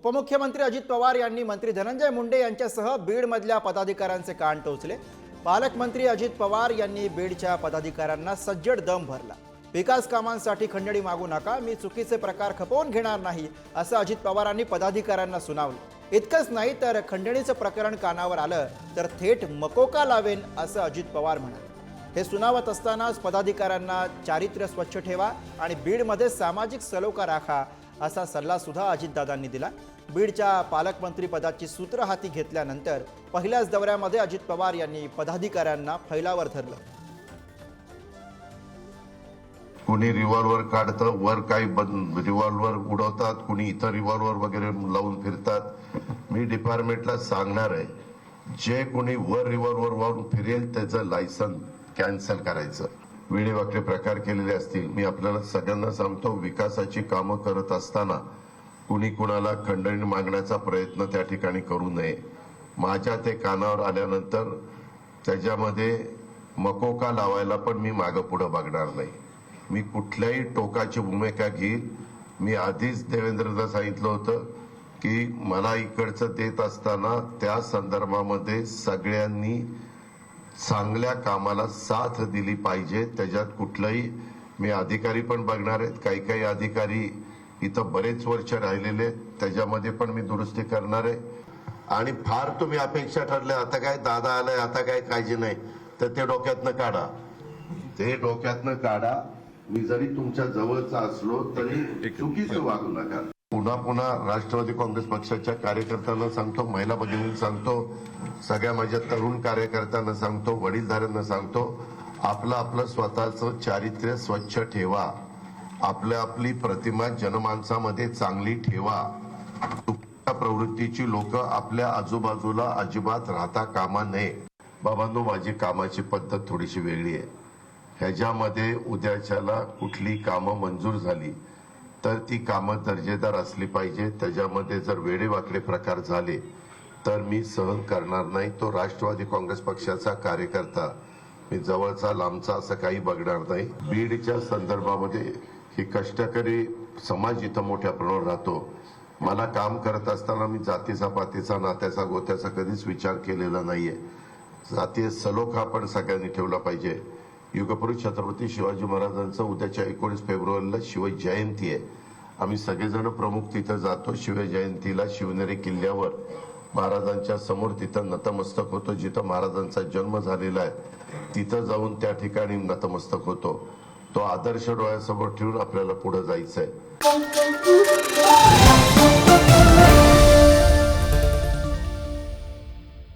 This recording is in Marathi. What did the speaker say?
उपमुख्यमंत्री अजित पवार यांनी मंत्री धनंजय मुंडे यांच्यासह बीडमधल्या पदाधिकाऱ्यांचे कान टोचले। पालकमंत्री अजित पवार यांनी बीडच्या पदाधिकाऱ्यांना सज्जड दम भरला। विकास कामांसाठी खंडणी मागू नका, मी चुकीचे प्रकार खपवून घेणार नाही असं अजित पवारांनी पदाधिकाऱ्यांना सुनावलं। इतकंच नाही तर खंडणीचं प्रकरण कानावर आलं तर थेट मकोका लावेन असं अजित पवार म्हणाले। हे सुनावत असतानाच पदाधिकाऱ्यांना चारित्र्य स्वच्छ ठेवा आणि बीडमध्ये सामाजिक सलोखा राखा असा सल्ला सुद्धा अजितदादांनी दिला। बीडच्या पालकमंत्री पदाची सूत्र हाती घेतल्यानंतर पहिल्याच दौऱ्यामध्ये अजित पवार यांनी पदाधिकाऱ्यांना फैलावर धरलं। कोणी रिव्हॉल्वर काढतं, वर काही रिव्हॉल्वर उडवतात, कोणी इतर रिव्हॉल्वर वगैरे लावून फिरतात। मी डिपार्टमेंटला सांगणार आहे, जे कोणी वर रिव्हॉल्वर वाहून फिरेल त्याचं लायसन कॅन्सल करायचं। वेडेवाकडे प्रकार केलेले असतील, मी आपल्याला सगळ्यांना सांगतो, विकासाची कामं करत असताना कुणी कुणाला खंडणी मागण्याचा प्रयत्न त्या ठिकाणी करू नये। माझ्या ते कानावर आल्यानंतर त्याच्यामध्ये मकोका लावायला पण मी मागं पुढे बघणार नाही। मी कुठल्याही टोकाची भूमिका घेईल। मी आधीच देवेंद्रला सांगितलं होतं की मला इकडचं देत असताना त्या संदर्भामध्ये सगळ्यांनी चांगल्या कामाला साथ दिली पाहिजे। त्याच्यात कुठलाही मी अधिकारी पण बघणार आहेत, काही अधिकारी इथं बरेच वर्ष राहिलेले, त्याच्यामध्ये पण मी दुरुस्ती करणार आहे। आणि फार तुम्ही अपेक्षा ठरल्या आता काय दादा आलाय आता काय काळजी नाही, तर ते डोक्यातनं काढा, ते डोक्यातनं काढा। मी जरी तुमच्या जवळचा असलो तरी चुकीचं वागू नका। पुन्हा राष्ट्रवादी काँग्रेस पक्षाच्या कार्यकर्त्यांना सांगतो, महिला भगिनींना सांगतो, सगळ्या माझ्या तरुण कार्यकर्त्यांना सांगतो, वडीलधाऱ्यांना सांगतो, आपलं स्वतःचं चारित्र्य स्वच्छ ठेवा, आपली प्रतिमा जनमानसामध्ये चांगली ठेवा। चुकीच्या प्रवृत्तीची लोक आपल्या आजूबाजूला अजिबात राहता कामा नये। बाबांनो, माझी कामाची पद्धत थोडीशी वेगळी आहे। ह्याच्यामध्ये उद्याच्याला कुठली कामं मंजूर झाली तर ती कामं दर्जेदार असली पाहिजे। त्याच्यामध्ये जर वेडेवाकडे प्रकार झाले तर मी सहन करणार नाही। तो राष्ट्रवादी काँग्रेस पक्षाचा कार्यकर्ता, मी जवळचा लांबचा असं काही बघणार नाही। बीडच्या संदर्भामध्ये ही कष्टकरी समाज इथं मोठ्या प्रमाणावर राहतो। मला काम करत असताना मी जातीचा पातीचा नात्याचा गोत्याचा कधीच विचार केलेला नाहीये। जातीय सलोखा पण सगळ्यांनी ठेवला पाहिजे। युगपुरुष छत्रपती शिवाजी महाराजांचं उद्याच्या 19 फेब्रुवारीला शिवजयंती आहे। आम्ही सगळेजण प्रमुख तिथं जातो। शिवजयंतीला शिवनेरी किल्ल्यावर महाराजांच्या समोर तिथं नतमस्तक होतो, जिथं महाराजांचा जन्म झालेला आहे तिथं जाऊन त्या ठिकाणी नतमस्तक होतो। तो आदर्श डोळ्यासमोर ठेवून आपल्याला पुढे जायचंय।